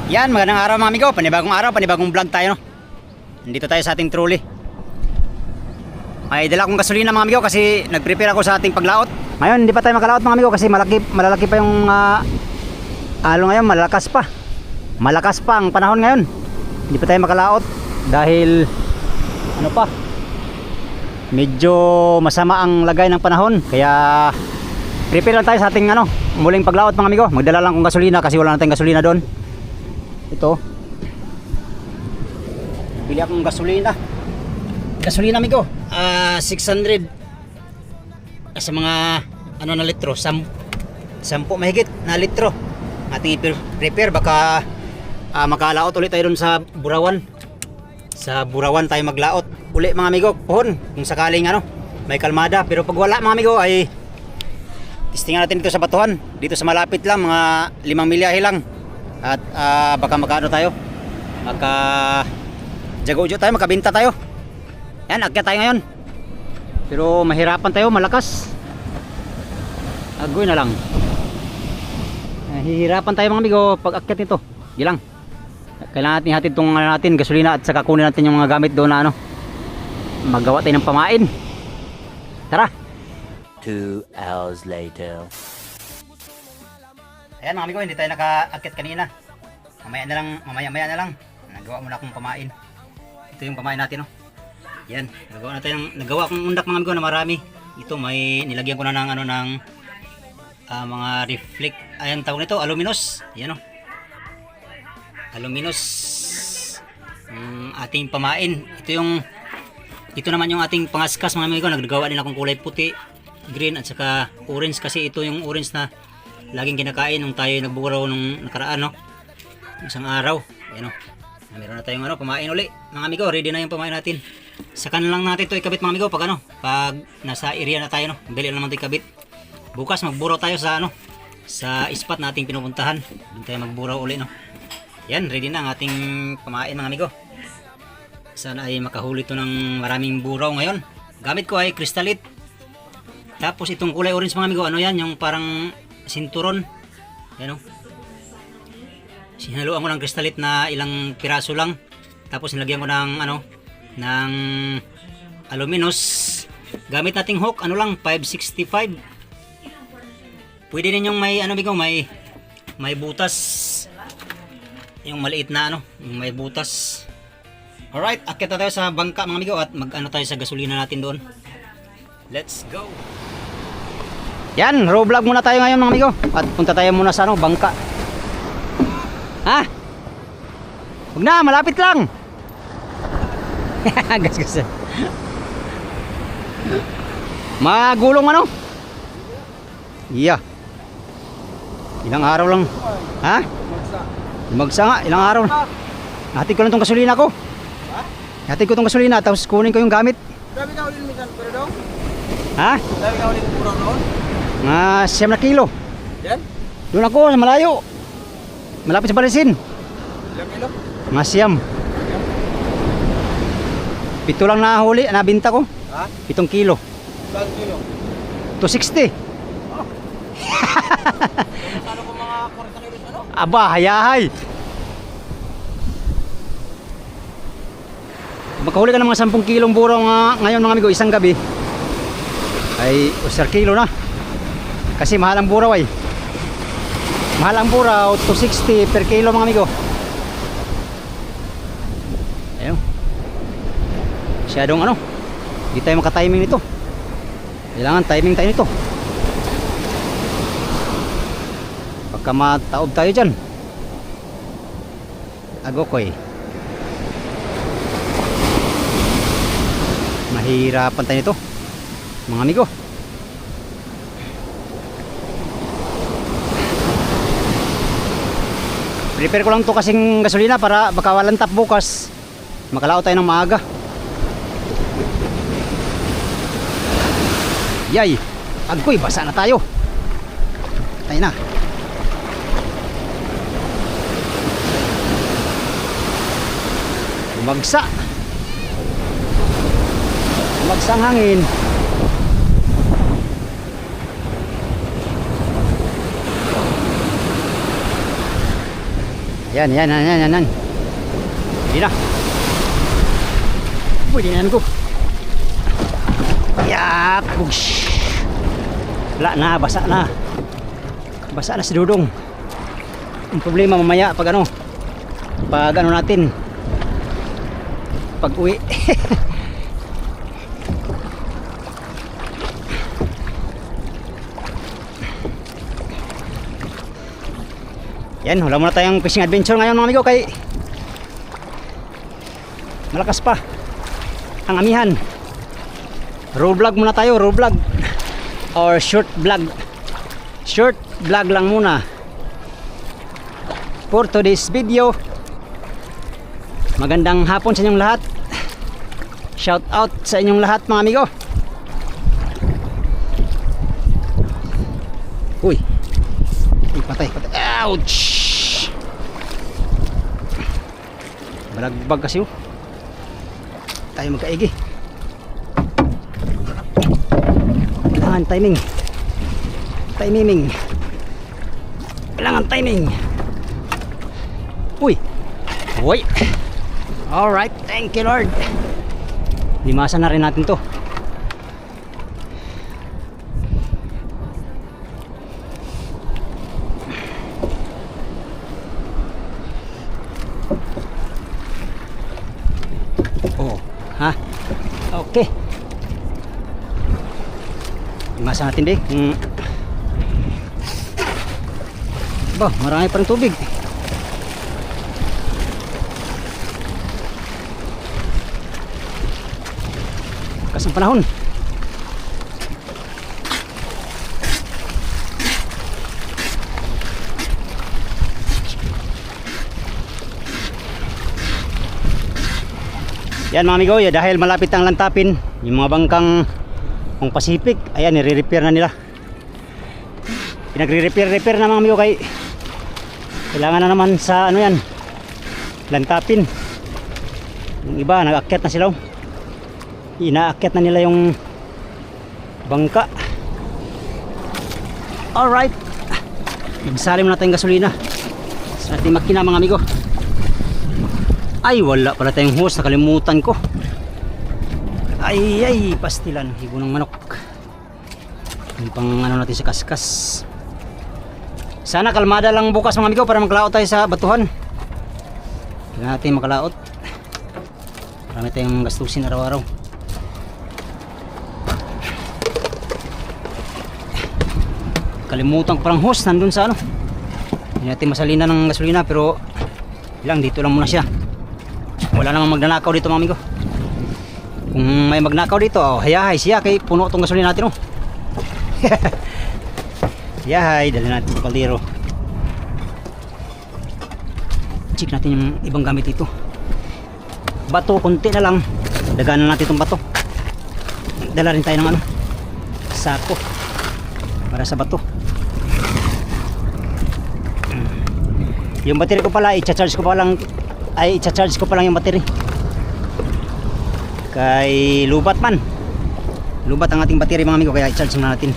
Yan, magandang araw mga amigo. Panibagong araw, panibagong vlog tayo, no? Nandito tayo sa ating trolley. Ay, dala akong gasolina mga amigo kasi nag-prepare ako sa ating paglaot. Ngayon, hindi pa tayo makalaot mga amigo kasi malalaki pa yung alon ngayon, malakas pa. Malakas pa ang panahon ngayon. Hindi pa tayo makalaot dahil ano pa? Medyo masama ang lagay ng panahon. Kaya prepare lang tayo sa ating muling paglaot mga amigo. Magdala lang akong gasolina kasi wala na tayong gasolina doon. Ito. Bili akong gasolina. Gasolina amigo. 600 sa mga na litro, 10 mahigit na litro. Ating prepare baka makalaot ulit tayo doon sa Burawan. Sa Burawan tayo maglaot uli mga amigo. Pohon kung sakaling may kalmada, pero pag wala mga amigo ay testingan natin dito sa batuhan. Dito sa malapit lang, mga 5 milyahe lang. At baka magkaano tayo, magka jago-jo tayo, makabenta tayo. Yan, akyat tayo ngayon. Pero mahirapan tayo, malakas. Agoy na lang. Hihirapan tayo mga amigo pag akyat nito. Di lang. Kailangan natin hatid itong natin, gasolina, at saka kunin natin yung mga gamit doon na magawa tayo ng pamain. Tara. 2 hours later. Ayan mga amigo, hindi tayo naka-akit kanina. Mamaya na lang. Nagawa muna akong pamain. Ito yung pamain natin, no. Yan, nagawa akong undak mga amigo na marami. Ito may nilagyan ko na ng mga reflect, ayan tawag nito, aluminos. Yan, no. Aluminos. Ating pamain. Ito naman yung ating pangaskas mga amigo. Nagagawa din akong kulay puti, green at saka orange kasi ito yung orange na laging kinakain nung tayo nagburaw nung nakaraan, no? Isang araw. Ayan, no? Meron na tayong pamain uli. Mga amigo, ready na yung pamain natin. Saka na lang natin ito ikabit mga amigo pag pag nasa area na tayo, no? Bili na naman ito ikabit. Bukas magburaw tayo sa sa spot na ating pinupuntahan. Doon tayo magburaw uli, no? Yan, ready na ang ating pamain mga amigo. Sana ay makahuli ito ng maraming buraw ngayon. Gamit ko ay Crystalit. Tapos itong kulay orange mga amigo, yan, yung parang sinturon. Yan, sinaluan ko ng Crystalit na ilang piraso lang. Tapos nilagyan ko ng ng aluminos. Gamit nating hook, lang 565. Pwede din yung may bigo, may butas. Yung maliit na yung may butas. Alright, akyat na tayo sa bangka mga amigo at tayo sa gasolina natin doon. Let's go. Yan, raw vlog muna tayo ngayon mga amigo. At punta tayo muna sa bangka. Ha? Huwag na, malapit lang. Gas. Magulong iya. Ilang araw lang. Ha? Magsa nga, ilang araw. Hatid ko lang tong gasolina ko. Hatid ko tong gasolina tapos kunin ko yung gamit. Dami ka ulit minsan, pero daw? Ha? Dami ka ulit puro noon? 7 na kilo. Yan? Doon ako sa malayo. Malapit sa Barisin. Ilang kilo? Mga 7. 7 lang nahuli, nabinta ko. Ha? 7 kilo. Ilang kilo? 260. Ano kung mga 40 kilos Aba, hayahay. Makahuli ka ng mga 10 kilong buraw ngayon mga amigo, isang gabi ay 1 kilo na. Kasi mahal ang buraw ay. Mahal ang buraw, 260 per kilo mga amigo. Ayun. Masyadong hindi tayo makatiming nito. Kailangan timing tayo nito. Pagka mataob tayo dyan, agokoy, mahirapan tayo nito mga amigo. Prepare ko lang to kasing gasolina para baka walang tap bukas, makalao tayo ng maaga. Yay, agoy, basa na tayo. Tayo na. Bumagsak ang hangin. Yan. Hindi na. Pwede na ko. Yak! Bush! Wala na, basa na. Basa na si Dudong. Ang problema mamaya pag ano natin. Pag uwi. Yan, wala muna tayong fishing adventure ngayon mga amigo kay malakas pa ang amihan. Raw vlog muna tayo, raw vlog or short vlog. Short vlog lang muna for today's video. Magandang hapon sa inyong lahat. Shout out sa inyong lahat mga amigo. Uy, patay. Ouch! Balagbag kasi oh. Tayo magkaigi. Kailangan timing. Kailangan timing. Uy! Alright, thank you Lord. Limasan na rin natin to. Ha? Okay. Limasan natin din. Bah, marami pa rin tubig. Kasang panahon. Yan mga amigo, dahil malapit ang lantapin, yung mga bangkang pang Pacific, ayan, nire-repair na nila. Pinagre-repair na mga amigo kay kailangan na naman sa ano yan, lantapin. Yung iba, nag-akyat na sila. Inaakyat na nila yung bangka. Alright, magsalim na tayong gasolina sa ating makina mga amigo. Ay, wala pala tayong hose, nakalimutan ko. Ay, pastilan, hibo ng manok. Yung pang ano natin sa kaskas. Sana kalmada lang bukas mga amigo para maglaot tayo sa batuhan. Kailangan natin makalaot. Marami tayong gastusin araw-araw. Kalimutan ko parang hose, nandun sa ano. Hindi natin masalina ng gasolina pero ilang dito lang muna siya. Wala namang magnanakaw dito mga amigo. Kung may magnakaw dito, hayahay siya kay puno itong gasolina natin. Hayahay, dali natin yung kaldero. Check natin yung ibang gamit dito. Bato, konti na lang. Daganan natin itong bato. Dala rin tayo ng ano, sako para sa bato. Yung battery ko pala, i-charge ko pa lang yung battery. Kay lubat man. Lubat ang ating battery mga amigo, kaya i-charge na natin.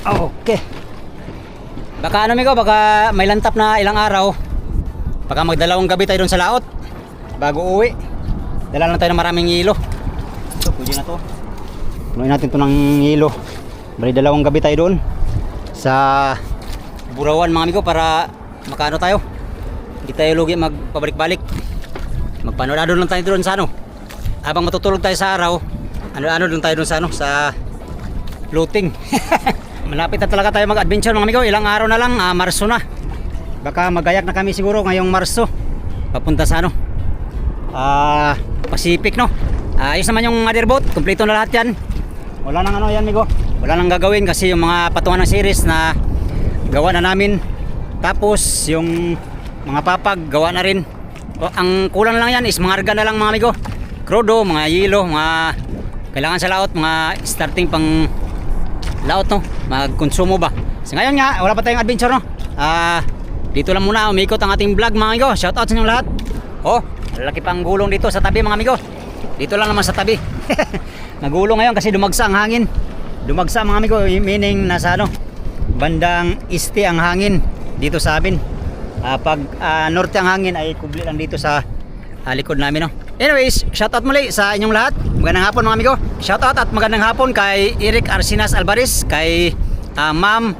Okay. Baka ano amigo, baka may lantap na ilang araw. Baka magdalawang gabi tayo doon sa laot bago uwi. Dala lang tayo ng maraming hilo. So, pwede na to. Punuin natin to ng hilo. Bali dalawang gabi tayo doon sa Burawan mga amigo para makaano tayo. Hindi tayo lugi magpabalik-balik. Magpanodado lang tayo doon sa ano. Habang matutulog tayo sa araw, ano doon tayo doon sa ano, sa floating. Malapit na talaga tayo mag-adventure mga amigo. Ilang araw na lang, Marso na. Baka magayak na kami siguro ngayong Marso. Papunta sa ano, Pacific no. Ayos naman yung motherboat, kumpleto na lahat yan. Wala nang ano yan amigo. Wala nang gagawin kasi yung mga patungan ng series na gawa na namin. Tapos yung mga papag gawa na rin. Ang kulang lang yan is mga arga na lang mga amigo. Krodo, mga yelo, mga kailangan sa laot, mga starting pang laot no, magkonsumo ba. So ngayon nga, wala pa tayong adventure no. Dito lang muna umikot ang ating vlog mga amigo. Shout out sa inyong lahat. Oh, lalaki pang gulong dito sa tabi mga amigo. Dito lang naman sa tabi. Nagulong ngayon kasi dumagsa ang hangin. Dumagsa mga amigo, meaning nasa ano, bandang este ang hangin dito sa amin. Pag norte ang hangin ay kubli lang dito sa likod namin, no. Anyways, shoutout muli sa inyong lahat. Magandang hapon mga amigo. Shoutout at magandang hapon kay Eric Arsinas Alvarez, kay Ma'am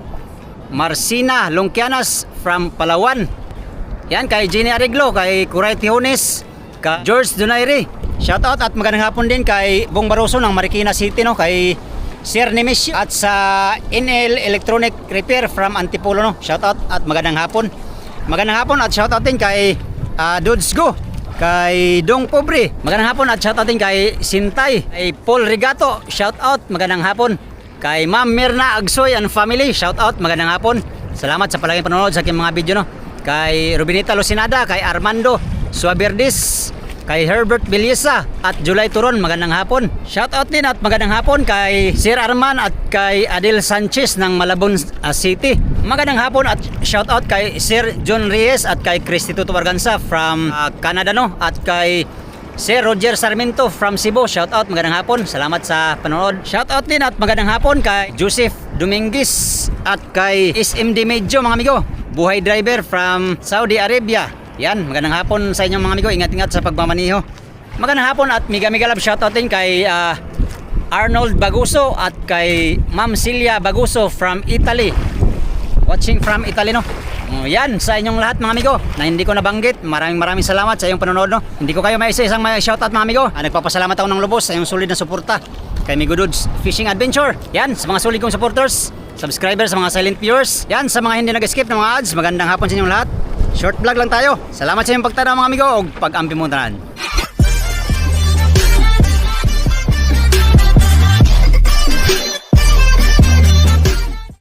Marcina Longkianas from Palawan. Yan, kay Jenny Arreglo, kay Kuray Tijones, kay George Donaire. Shoutout at magandang hapon din kay Bong Baroso ng Marikina City, no, kay Sir Nemes at sa NL Electronic Repair from Antipolo, no. Shoutout at magandang hapon. Magandang hapon at shoutout din kay Dudes Go, kay Dong Pobre. Magandang hapon at shoutout din kay Sintay, kay Paul Regato. Shoutout, magandang hapon. Kay Ma'am Mirna Agsoy and family. Shoutout, magandang hapon. Salamat sa palaging panonood sa aking mga video, no. Kay Rubinita Lucinada, kay Armando Suaberdes, kay Herbert Bilyesa at July Turon, magandang hapon. Shoutout din at magandang hapon kay Sir Arman at kay Adel Sanchez ng Malabon City. Magandang hapon at shoutout kay Sir John Reyes at kay Cristituto Barganza from Canada, no, at kay Sir Roger Sarmiento from Cebu. Shoutout, magandang hapon. Salamat sa panonood. Shoutout din at magandang hapon kay Joseph Dominguez at kay SMD Medyo, mga amigo, buhay driver from Saudi Arabia. Yan, magandang hapon sa inyong mga amigo. Ingat-ingat sa pagmamaniho. Magandang hapon at mega love shoutout din kay Arnold Baguso at kay Ma'am Celia Baguso from Italy. Watching from Italy, no. Yan, sa inyong lahat mga amigo na hindi ko nabanggit, maraming salamat sa iyong panonood, no. Hindi ko kayo maisa-isang shoutout mga amigo. Nagpapasalamat ako ng lubos sa iyong solid na suporta kay Migo Dudes Fishing Adventure. Yan, sa mga solid kong supporters, subscribers, sa mga silent viewers. Yan, sa mga hindi nag-skip ng mga ads, magandang hapon sa inyong lahat. Short vlog lang tayo. Salamat sa inyong pagtanaw mga amigo o pag-ampi mo tanan.